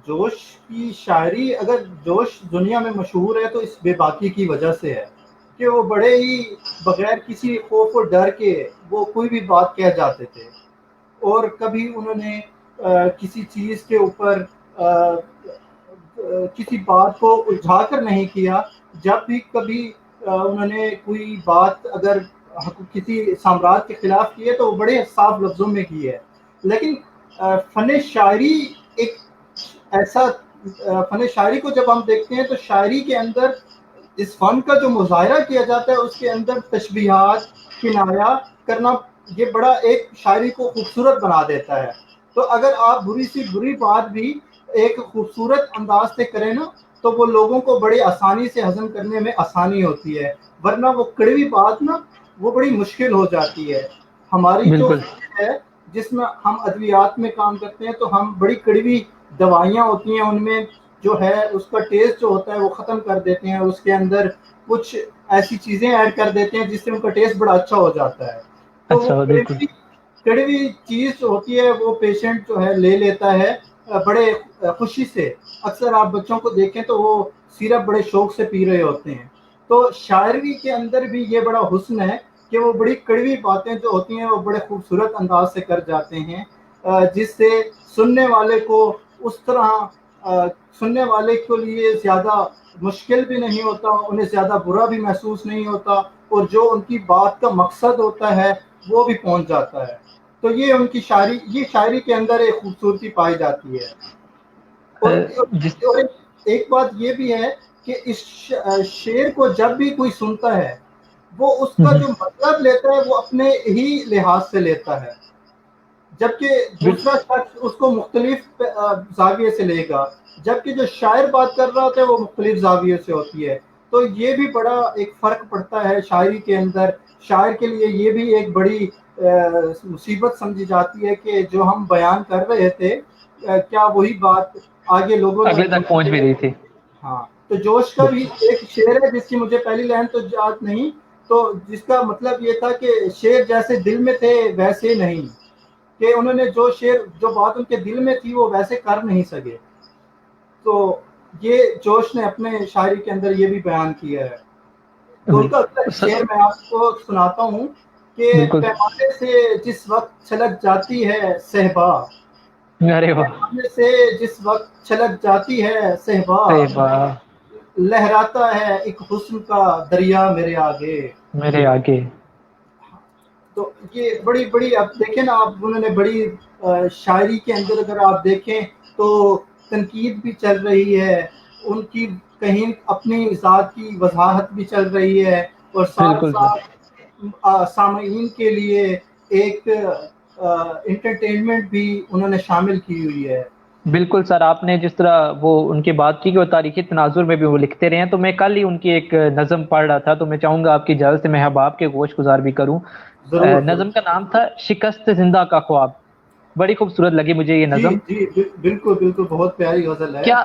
جوش کی شاعری، اگر جوش دنیا میں مشہور ہے تو اس بے باکی کی وجہ سے ہے کہ وہ بڑے ہی بغیر کسی خوف و ڈر کے وہ کوئی بھی بات کہہ جاتے تھے، اور کبھی انہوں نے کسی چیز کے اوپر کسی بات کو الجھا کر نہیں کیا. جب بھی کبھی انہوں نے کوئی بات اگر کسی سامراج کے خلاف کی ہے تو وہ بڑے صاف لفظوں میں کی ہے. لیکن فن شاعری ایک ایسا فن شاعری کو جب ہم دیکھتے ہیں تو شاعری کے اندر اس فن کا جو مظاہرہ کیا جاتا ہے اس کے اندر تشبیہات، کنایا کرنا، یہ بڑا ایک شاعری کو خوبصورت بنا دیتا ہے. تو اگر آپ بری سی بری بات بھی ایک خوبصورت انداز سے کریں نا تو وہ لوگوں کو بڑی آسانی سے ہضم کرنے میں آسانی ہوتی ہے، ورنہ وہ کڑوی بات نا وہ بڑی مشکل ہو جاتی ہے. ہماری جو بالکل ہے جس میں ہم ادویات میں کام کرتے ہیں تو ہم بڑی کڑوی دوائیاں ہوتی ہیں ان میں جو ہے اس کا ٹیسٹ جو ہوتا ہے وہ ختم کر دیتے ہیں، اس کے اندر کچھ ایسی چیزیں ایڈ کر دیتے ہیں جس سے ان کا ٹیسٹ بڑا اچھا ہو جاتا ہے. تو وہ اچھا بالکل کڑوی چیز جو ہوتی ہے وہ پیشنٹ جو ہے لے لیتا ہے بڑے خوشی سے. اکثر آپ بچوں کو دیکھیں تو وہ سیرپ بڑے شوق سے پی رہے ہوتے ہیں. تو شاعری کے اندر بھی یہ بڑا حسن ہے کہ وہ بڑی کڑوی باتیں جو ہوتی ہیں وہ بڑے خوبصورت انداز سے کر جاتے ہیں، جس سے سننے والے کو اس طرح سننے والے کے لیے زیادہ مشکل بھی نہیں ہوتا، انہیں زیادہ برا بھی محسوس نہیں ہوتا، اور جو ان کی بات کا مقصد ہوتا ہے وہ بھی پہنچ جاتا ہے. تو یہ ان کی شاعری، یہ شاعری کے اندر ایک خوبصورتی پائی جاتی ہے. اور جس ایک بات یہ بھی ہے کہ اس شعر کو جب بھی کوئی سنتا ہے وہ اس کا جو مطلب لیتا ہے وہ اپنے ہی لحاظ سے لیتا ہے، جبکہ دوسرا شخص اس کو مختلف زاویے سے لے گا، جبکہ جو شاعر بات کر رہا ہوتا ہے وہ مختلف زاویے سے ہوتی ہے. تو یہ بھی بڑا ایک فرق پڑتا ہے شاعری کے اندر. شاعر کے لیے یہ بھی ایک بڑی مصیبت سمجھی جاتی ہے کہ جو ہم بیان کر رہے تھے کیا وہی بات آگے لوگوں اگلے تک تک پہنچ بھی رہی تھی. ہاں. تو جوش کا بھی ایک شعر ہے جس کی مجھے پہلی لائن تو یاد نہیں، تو جس کا مطلب یہ تھا کہ شعر جیسے دل میں تھے ویسے نہیں، کہ انہوں نے جو بات ان کے دل میں تھی وہ ویسے کر نہیں سکے. تو یہ جوش نے اپنے شاعری کے اندر یہ بھی بیان کیا ہے. تو ان کا شعر میں آپ کو سناتا ہوں کہ بالکل. پیمانے سے جس وقت چھلک جاتی ہے صہبا، ارے واہ. پیمانے سے جس وقت چھلک جاتی ہے صہبا، صحیح بات. لہراتا ہے ایک حسن کا دریا میرے آگے. میرے آگے. تو یہ بڑی بڑی اب دیکھیں نا آپ، انہوں نے بڑی شاعری کے اندر اگر آپ دیکھیں تو تنقید بھی چل رہی ہے ان کی، کہیں اپنی ذات کی وضاحت بھی چل رہی ہے، اور ساتھ بالکل سر. ساتھ سامعین کے لیے ایک انٹرٹینمنٹ بھی انہوں نے شامل کی ہوئی ہے. بالکل سر، آپ نے جس طرح وہ ان کی بات کی کہ وہ تاریخی تناظر میں بھی وہ لکھتے رہے ہیں، تو میں کل ہی ان کی ایک نظم پڑھ رہا تھا، تو میں چاہوں گا آپ کی اجازت سے میں اب آپ کے گوش گزار بھی کروں. ضرور ضرور. نظم کا نام تھا شکست زندہ کا خواب. بڑی خوبصورت لگی مجھے یہ جی نظم. جی بالکل بالکل، بہت پیاری غزل ہے. کیا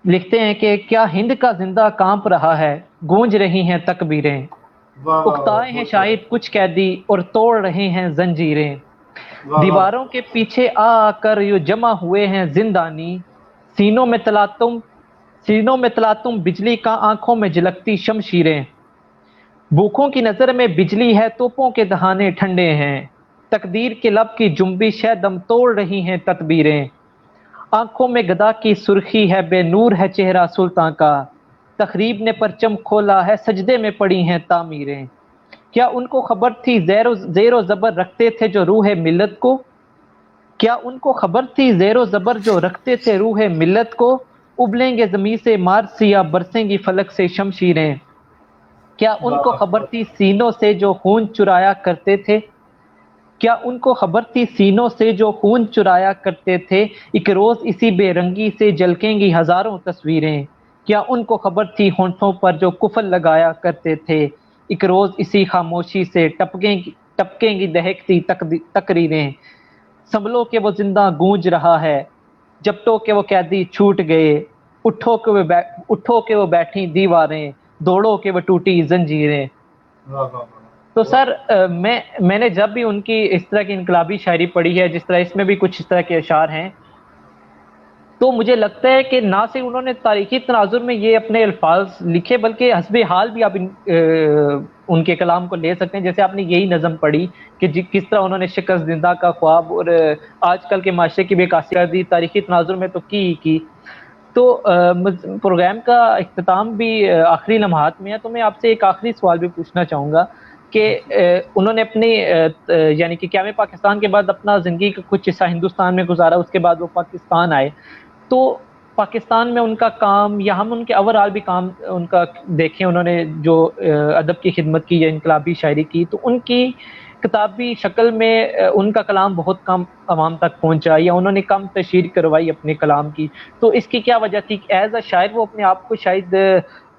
لکھتے ہیں کہ کیا ہند کا زندہ کانپ رہا ہے، گونج رہی ہیں تکبیریں، واہ واہ واہ، اکتائے ہیں بہت پیاری. شاید کچھ قیدی اور توڑ رہے ہیں زنجیریں، واہ واہ. دیواروں کے پیچھے آ کر یوں جمع ہوئے ہیں زندانی، سینوں میں تلاتم بجلی کا، آنکھوں میں جھلکتی شمشیریں، بھوکوں کی نظر میں بجلی ہے، توپوں کے دہانے ٹھنڈے ہیں، تقدیر کے لب کی جنبش ہے، دم توڑ رہی ہیں تدبیریں، آنکھوں میں گدا کی سرخی ہے، بے نور ہے چہرہ سلطان کا، تخریب نے پرچم کھولا ہے، سجدے میں پڑی ہیں تعمیریں، کیا ان کو خبر تھی زیر و زبر رکھتے تھے جو روح ملت کو، کیا ان کو خبر تھی زیر و زبر جو رکھتے تھے روح ملت کو، ابلیں گے زمین سے مار سیا، برسیں گی فلک سے شمشیریں، کیا ان واہ کو واہ، خبر بہت. تھی سینوں سے جو خون چرایا کرتے تھے، کیا ان کو خبر تھی سینوں سے جو خون چرایا کرتے تھے، ایک روز اسی بے رنگی سے جھلکیں گی ہزاروں تصویریں، کیا ان کو خبر تھی ہونٹوں پر جو کفل لگایا کرتے تھے، ایک روز اسی خاموشی سے ٹپکیں گی دہکتی تقریریں، سنبھلو کہ وہ زندہ گونج رہا ہے، جپٹو کہ وہ قیدی چھوٹ گئے، اٹھو کہ وہ بیٹھی دیواریں، دوڑو کہ وہ ٹوٹی زنجیریں. واہ واہ واہ، تو بہت. سر میں نے جب بھی ان کی اس طرح کی انقلابی شاعری پڑھی ہے، جس طرح اس میں بھی کچھ اس طرح کے اشعار ہیں، تو مجھے لگتا ہے کہ نہ صرف انہوں نے تاریخی تناظر میں یہ اپنے الفاظ لکھے، بلکہ حسب حال بھی آپ ان کے کلام کو لے سکتے ہیں. جیسے آپ نے یہی نظم پڑھی کہ کس طرح انہوں نے شکست زندہ کا خواب اور آج کل کے معاشرے کی بے قاسی کر دی، تاریخی تناظر میں تو کی. تو پروگرام کا اختتام بھی آخری لمحات میں ہے، تو میں آپ سے ایک آخری سوال بھی پوچھنا چاہوں گا کہ انہوں نے اپنی یعنی کہ قیام پاکستان کے بعد اپنا زندگی کا کچھ حصہ ہندوستان میں گزارا، اس کے بعد وہ پاکستان آئے، تو پاکستان میں ان کا کام یا ہم ان کے اوورآل بھی کام ان کا دیکھیں، انہوں نے جو ادب کی خدمت کی یا انقلابی شاعری کی، تو ان کی کتابی شکل میں ان کا کلام بہت کم عوام تک پہنچا یا انہوں نے کم تشہیر کروائی اپنے کلام کی، تو اس کی کیا وجہ تھی؟ ایز اے شاعر وہ اپنے آپ کو شاید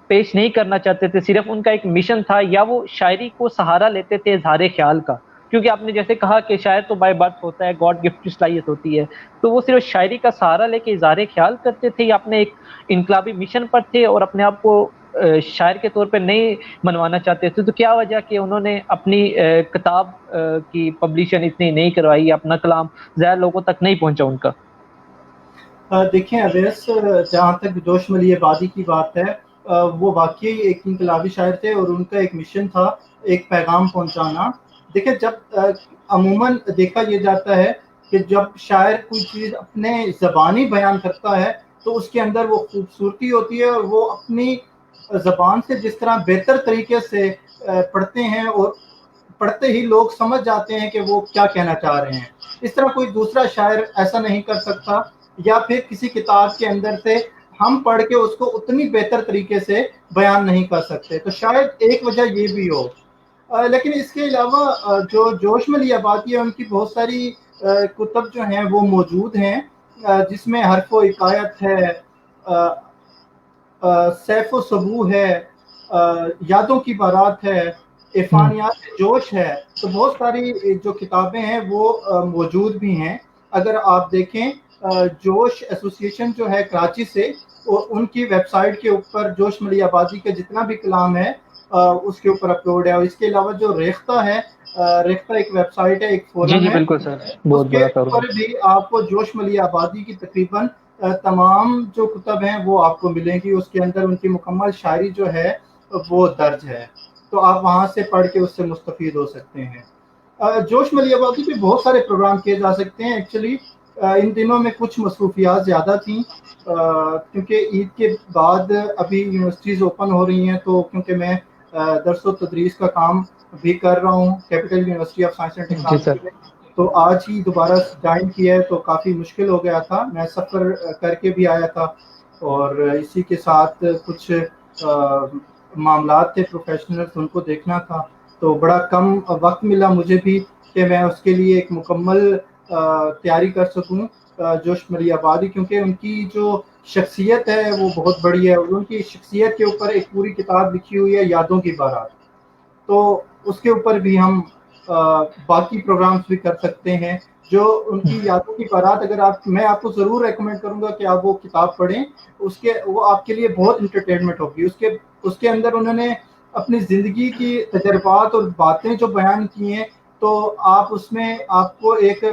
پیش نہیں کرنا چاہتے تھے، صرف ان کا ایک مشن تھا، یا وہ شاعری کو سہارا لیتے تھے اظہار خیال کا؟ کیونکہ آپ نے جیسے کہا کہ شاعر تو بائی برتھ ہوتا ہے، گاڈ گفٹ صلاحیت ہوتی ہے، تو وہ صرف شاعری کا سہارا لے کے اظہار خیال کرتے تھے، یا اپنے ایک انقلابی مشن پر تھے اور اپنے آپ کو شاعر کے طور پہ نہیں منوانا چاہتے تھے؟ تو کیا وجہ کہ انہوں نے اپنی کتاب کی پبلیشن اتنی نہیں کروائی، اپنا کلام زیادہ لوگوں تک نہیں پہنچا ان کا؟ دیکھیں اویس، جہاں تک جوش ملی عبادی کی بات ہے، وہ واقعی ایک انقلابی شاعر تھے اور ان کا ایک مشن تھا ایک پیغام پہنچانا. دیکھیں جب عموماً دیکھا یہ جاتا ہے کہ جب شاعر کوئی چیز اپنے زبانی بیان کرتا ہے تو اس کے اندر وہ خوبصورتی ہوتی ہے، اور وہ اپنی زبان سے جس طرح بہتر طریقے سے پڑھتے ہیں اور پڑھتے ہی لوگ سمجھ جاتے ہیں کہ وہ کیا کہنا چاہ رہے ہیں. اس طرح کوئی دوسرا شاعر ایسا نہیں کر سکتا، یا پھر کسی کتاب کے اندر سے ہم پڑھ کے اس کو اتنی بہتر طریقے سے بیان نہیں کر سکتے. تو شاید ایک وجہ یہ بھی ہو. لیکن اس کے علاوہ جو جوش ملی عبادی ہے ان کی بہت ساری کتب جو ہیں وہ موجود ہیں، جس میں حرف و حکایت ہے، سیف و سبو ہے، یادوں کی بارات ہے، عرفانیات جوش ہے. تو بہت ساری جو کتابیں ہیں وہ موجود بھی ہیں. اگر آپ دیکھیں جوش ایسوسی ایشن جو ہے کراچی سے، ان کی ویب سائٹ کے اوپر جوش ملی آبادی کا جتنا بھی کلام ہے اس کے اوپر اپلوڈ ہے. اور اس کے علاوہ جو ریختہ ہے، ریختہ ایک ویب سائٹ ہے، ایک جی فورم جی ہے، بالکل سر، اس بہت کے بڑا کاروبار. اوپر بھی آپ کو جوش ملی آبادی کی تقریباً تمام جو کتب ہیں وہ آپ کو ملیں گی. اس کے اندر ان کی مکمل شاعری جو ہے وہ درج ہے، تو آپ وہاں سے پڑھ کے اس سے مستفید ہو سکتے ہیں. جوش ملی آبادی پہ بہت سارے پروگرام کیے جا سکتے ہیں. ایکچولی ان دنوں میں کچھ مصروفیات زیادہ تھیں، کیونکہ عید کے بعد ابھی یونیورسٹیز اوپن ہو رہی ہیں، تو کیونکہ میں درس و تدریس کا کام بھی کر رہا ہوں Capital University of Science and جی سر. ٹیکنالوجی میں، تو آج ہی دوبارہ جوائن کیا ہے، تو کافی مشکل ہو گیا تھا. میں سفر کر کے بھی آیا تھا، اور اسی کے ساتھ کچھ معاملات تھے پروفیشنل، ان کو دیکھنا تھا. تو بڑا کم وقت ملا مجھے بھی کہ میں اس کے لیے ایک مکمل تیاری کر سکوں جوش ملی آبادی، کیونکہ ان کی جو شخصیت ہے وہ بہت بڑی ہے، اور ان کی شخصیت کے اوپر ایک پوری کتاب لکھی ہوئی ہے یادوں کی بارات. تو اس کے اوپر بھی ہم باقی پروگرامز بھی کر سکتے ہیں. جو ان کی یادوں کی بارات، اگر میں آپ کو ضرور ریکمینڈ کروں گا کہ آپ وہ کتاب پڑھیں. وہ آپ کے لیے بہت انٹرٹینمنٹ ہوگی. اس کے اندر انہوں نے اپنی زندگی کی تجربات اور باتیں جو بیان کی ہیں، تو آپ اس میں آپ کو ایک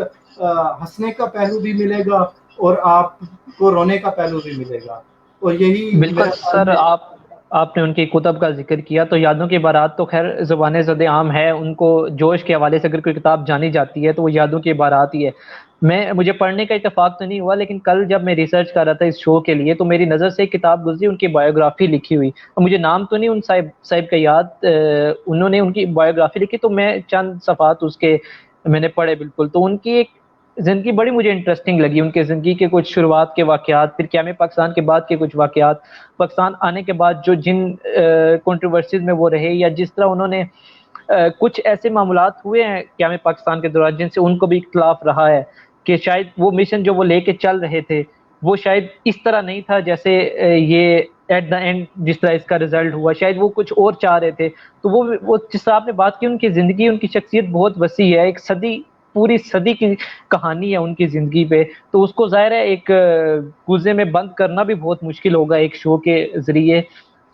ہنسنے کا پہلو بھی ملے گا اور آپ کو رونے کا پہلو بھی ملے گا. اور یہی بالکل میرا خیال سر، میں آپ نے ان کی کتب کا ذکر کیا، تو یادوں کی بارات تو خیر زبان زد عام ہے، ان کو جوش کے حوالے سے اگر کوئی کتاب جانی جاتی ہے تو وہ یادوں کی بارات ہی ہے. مجھے پڑھنے کا اتفاق تو نہیں ہوا، لیکن کل جب میں ریسرچ کر رہا تھا اس شو کے لیے تو میری نظر سے ایک کتاب گزری، ان کی بایوگرافی لکھی ہوئی. اور مجھے نام تو نہیں ان صاحب کا یاد، انہوں نے ان کی بایوگرافی لکھی، تو میں چند صفحات اس کے میں نے پڑھے. بالکل، تو ان کی ایک زندگی بڑی مجھے انٹرسٹنگ لگی. ان کے زندگی کے کچھ شروعات کے واقعات، پھر قیام پاکستان کے بعد کے کچھ واقعات، پاکستان آنے کے بعد جو جن کنٹروورسیز میں وہ رہے، یا جس طرح انہوں نے کچھ ایسے معاملات ہوئے ہیں قیام پاکستان کے دوران جن سے ان کو بھی اختلاف رہا ہے، کہ شاید وہ مشن جو وہ لے کے چل رہے تھے وہ شاید اس طرح نہیں تھا جیسے یہ ایٹ دا اینڈ جس طرح اس کا رزلٹ ہوا، شاید وہ کچھ اور چاہ رہے تھے. تو وہ جس طرح آپ نے بات کی، ان کی زندگی، ان کی شخصیت بہت وسیع ہے، ایک صدی، پوری صدی کی کہانی ہے ان کی زندگی پہ. تو اس کو ظاہر ہے ایک کوزے میں بند کرنا بھی بہت مشکل ہوگا ایک شو کے ذریعے.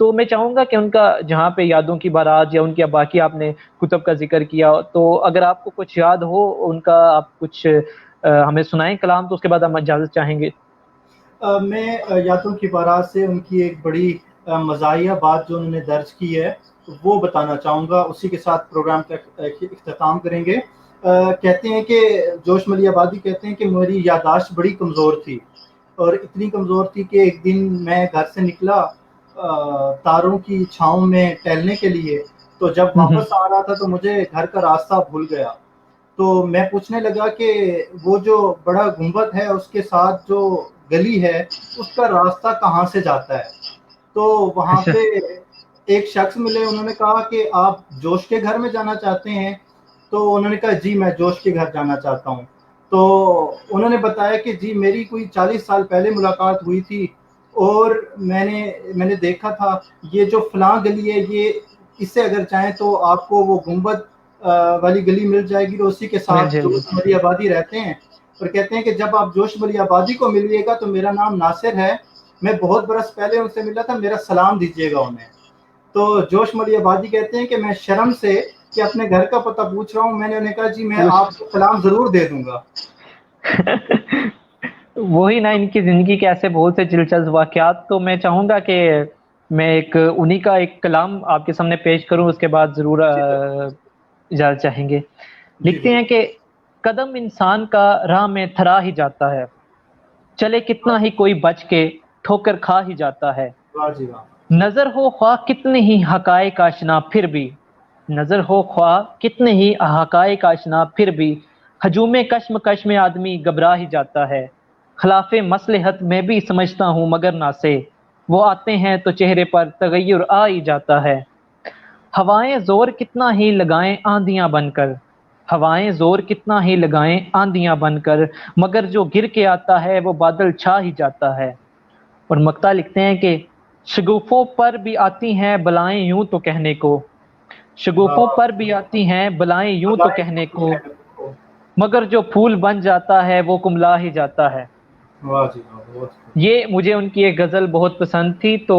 تو میں چاہوں گا کہ ان کا جہاں پہ یادوں کی بارات یا ان کی باقی آپ نے کتب کا ذکر کیا، تو اگر آپ کو کچھ یاد ہو ان کا، آپ کچھ ہمیں سنائیں کلام، تو اس کے بعد ہم اجازت چاہیں گے. میں یادوں کی بارات سے ان کی ایک بڑی مزاحیہ بات جو انہوں نے درج کی ہے وہ بتانا چاہوں گا، اسی کے ساتھ پروگرام کا اختتام کریں گے. کہتے ہیں کہ جوش ملی آبادی کہتے ہیں کہ میری یادداشت بڑی کمزور تھی، اور اتنی کمزور تھی کہ ایک دن میں گھر سے نکلا تاروں کی چھاؤں میں ٹہلنے کے لیے، تو جب واپس آ رہا تھا تو مجھے گھر کا راستہ بھول گیا. تو میں پوچھنے لگا کہ وہ جو بڑا گنبد ہے اس کے ساتھ جو گلی ہے اس کا راستہ کہاں سے جاتا ہے. تو وہاں اچھا. پہ ایک شخص ملے، انہوں نے کہا کہ آپ جوش کے گھر میں جانا چاہتے ہیں. تو انہوں نے کہا جی میں جوش کے گھر جانا چاہتا ہوں. تو انہوں نے بتایا کہ جی میری کوئی 40 سال پہلے ملاقات ہوئی تھی اور میں نے دیکھا تھا یہ جو فلاں گلی ہے یہ اس سے اگر چاہیں تو آپ کو وہ گنبد والی گلی مل جائے گی, تو اسی کے مل ساتھ جائے گی. جوش ملی آبادی رہتے ہیں. اور کہتے ہیں کہ جب آپ جوش ملی آبادی کو ملیے گا تو میرا نام ناصر ہے, میں بہت برس پہلے ان سے ملا تھا, میرا سلام دیجیے گا انہیں. تو جوش ملی آبادی کہتے ہیں کہ میں شرم سے کہ اپنے گھر کا پتہ پوچھ رہا ہوں, میں نے انہیں کہا جی میں آپ کو سلام ضرور دے دوں گا. وہی نا, ان کی زندگی کے ایسے بہت سے دلچسپ واقعات. تو میں چاہوں گا کہ میں ایک انہی کا ایک کلام آپ کے سامنے پیش کروں, اس کے بعد ضرور اجازت چاہیں گے. جی لکھتے ہیں کہ قدم انسان کا راہ میں تھرا ہی جاتا ہے, چلے کتنا ہی کوئی بچ کے ٹھوکر کھا ہی جاتا ہے. واہ جی واہ. نظر ہو خواہ کتنے ہی حقائق آشنا پھر بھی, نظر ہو خواہ کتنے ہی حقائق آشنا پھر بھی, ہجوم کشمکش میں آدمی گھبرا ہی جاتا ہے. خلاف مصلحت میں بھی سمجھتا ہوں مگر نہ سے, وہ آتے ہیں تو چہرے پر تغیر آ ہی جاتا ہے. ہوائیں زور کتنا ہی لگائیں آندیاں بن کر, ہوائیں زور کتنا ہی لگائیں آندیاں بن کر, مگر جو گر کے آتا ہے وہ بادل چھا ہی جاتا ہے. اور مقطع لکھتے ہیں کہ شگوفوں پر بھی آتی ہیں بلائیں یوں تو کہنے کو, شگوفوں پر بھی آتی ہیں بلائیں یوں تو کہنے کو, مگر جو پھول بن جاتا ہے وہ کملا ہی جاتا ہے. واہ جی واہ, بہت یہ مجھے ان کی ایک غزل بہت پسند تھی. تو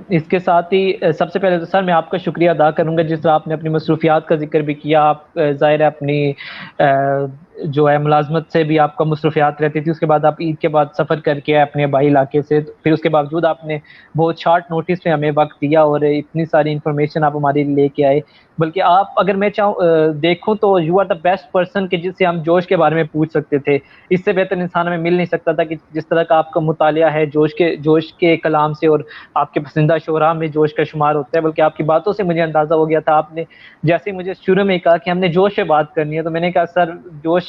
اس کے ساتھ ہی سب سے پہلے تو سر میں آپ کا شکریہ ادا کروں گا, جس طرح آپ نے اپنی مصروفیات کا ذکر بھی کیا. آپ ظاہر ہے اپنی جو ہے ملازمت سے بھی آپ کا مصروفیات رہتی تھی, اس کے بعد آپ عید کے بعد سفر کر کے آئے اپنے آبائی علاقے سے, پھر اس کے باوجود آپ نے بہت شارٹ نوٹس میں ہمیں وقت دیا اور اتنی ساری انفارمیشن آپ ہمارے لے کے آئے. بلکہ آپ اگر میں چاہوں دیکھوں تو you are the best person کہ جس سے ہم جوش کے بارے میں پوچھ سکتے تھے. اس سے بہتر انسان ہمیں مل نہیں سکتا تھا کہ جس طرح کا آپ کا مطالعہ ہے جوش کے کلام سے, اور آپ کے پسندیدہ شعراء میں جوش کا شمار ہوتا ہے. بلکہ آپ کی باتوں سے مجھے اندازہ ہو گیا تھا, آپ نے جیسے مجھے شروع میں کہا کہ ہم نے جوش پہ بات کرنی ہے, تو میں نے کہا سر جوش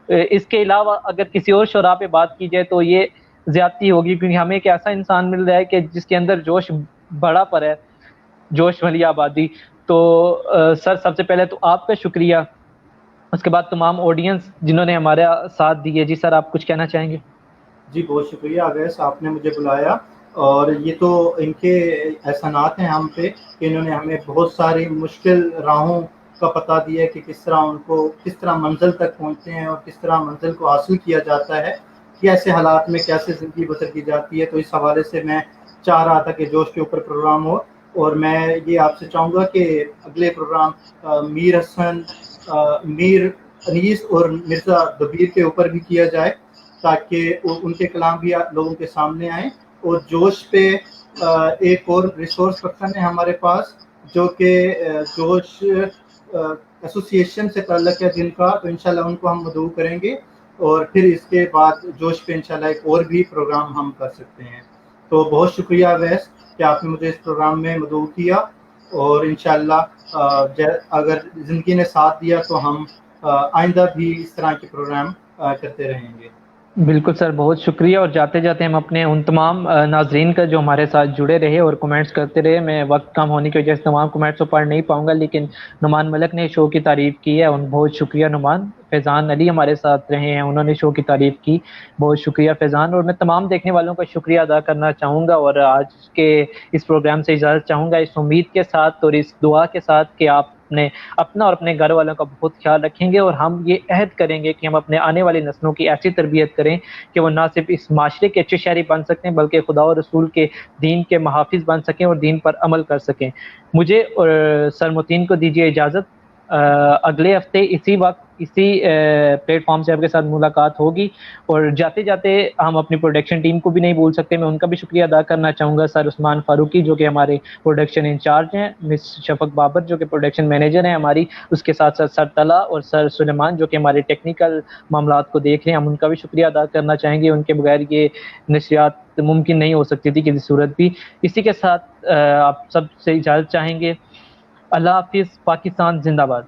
اس کے علاوہ اگر کسی اور شعراء پہ بات کی جائے تو یہ زیادتی ہوگی, کیونکہ ہمیں ایک ایسا انسان مل رہا ہے کہ جس کے اندر جوش بڑا پر ہے, جوش ملی آبادی. تو سر سب سے پہلے تو آپ کا شکریہ, اس کے بعد تمام آڈینس جنہوں نے ہمارا ساتھ دیے. جی سر آپ کچھ کہنا چاہیں گے؟ جی بہت شکریہ اویس, آپ نے مجھے بلایا, اور یہ تو ان کے احسانات ہیں ہم پہ کہ انہوں نے ہمیں بہت ساری مشکل راہوں کا پتہ دیا کہ کس طرح منزل تک پہنچتے ہیں اور کس طرح منزل کو حاصل کیا جاتا ہے, کیسے حالات میں کیسے زندگی بسر کی جاتی ہے. تو اس حوالے سے میں چاہ رہا تھا کہ جوش کے اوپر پروگرام ہو, اور میں یہ آپ سے چاہوں گا کہ اگلے پروگرام میر حسن, میر انیس اور مرزا دبیر کے اوپر بھی کیا جائے, تاکہ ان کے کلام بھی لوگوں کے سامنے آئیں. اور جوش پہ ایک اور ریسورس پرسن ہے ہمارے پاس جو کہ جوش ایسوسی ایشن سے تعلق ہے جن کا, تو انشاءاللہ ان کو ہم مدعو کریں گے, اور پھر اس کے بعد جوش پہ انشاءاللہ ایک اور بھی پروگرام ہم کر سکتے ہیں. تو بہت شکریہ اویس کہ آپ نے مجھے اس پروگرام میں مدعو کیا, اور انشاءاللہ اگر زندگی نے ساتھ دیا تو ہم آئندہ بھی اس طرح کے پروگرام کرتے رہیں گے. بالکل سر, بہت شکریہ. اور جاتے جاتے ہم اپنے ان تمام ناظرین کا جو ہمارے ساتھ جڑے رہے اور کمنٹس کرتے رہے, میں وقت کم ہونے کی وجہ سے تمام کمنٹس کو پڑھ نہیں پاؤں گا, لیکن نعمان ملک نے شو کی تعریف کی ہے, ان بہت شکریہ نعمان. فیضان علی ہمارے ساتھ رہے ہیں, انہوں نے شو کی تعریف کی, بہت شکریہ فیضان. اور میں تمام دیکھنے والوں کا شکریہ ادا کرنا چاہوں گا, اور آج کے اس پروگرام سے اجازت چاہوں گا اس امید کے ساتھ اور اس دعا کے ساتھ کہ آپ نے اپنا اور اپنے گھر والوں کا بہت خیال رکھیں گے, اور ہم یہ عہد کریں گے کہ ہم اپنے آنے والی نسلوں کی ایسی تربیت کریں کہ وہ نہ صرف اس معاشرے کے اچھے شہری بن سکیں بلکہ خدا و رسول کے دین کے محافظ بن سکیں اور دین پر عمل کر سکیں. مجھے اور سر متین کو دیجیے اجازت, اگلے ہفتے اسی وقت اسی پلیٹ فارم سے آپ کے ساتھ ملاقات ہوگی. اور جاتے جاتے ہم اپنی پروڈکشن ٹیم کو بھی نہیں بھول سکتے, میں ان کا بھی شکریہ ادا کرنا چاہوں گا. سر عثمان فاروقی جو کہ ہمارے پروڈکشن انچارج ہیں, مس شفق بابر جو کہ پروڈکشن مینیجر ہیں ہماری, اس کے ساتھ ساتھ سر طلحہ اور سر سلیمان جو کہ ہمارے ٹیکنیکل معاملات کو دیکھ رہے ہیں, ہم ان کا بھی شکریہ ادا کرنا چاہیں گے. ان کے بغیر یہ نشریات ممکن نہیں ہو سکتی تھی کسی صورت بھی. اسی کے ساتھ آپ سب سے اجازت چاہیں گے. اللہ حافظ. پاکستان زندہ باد.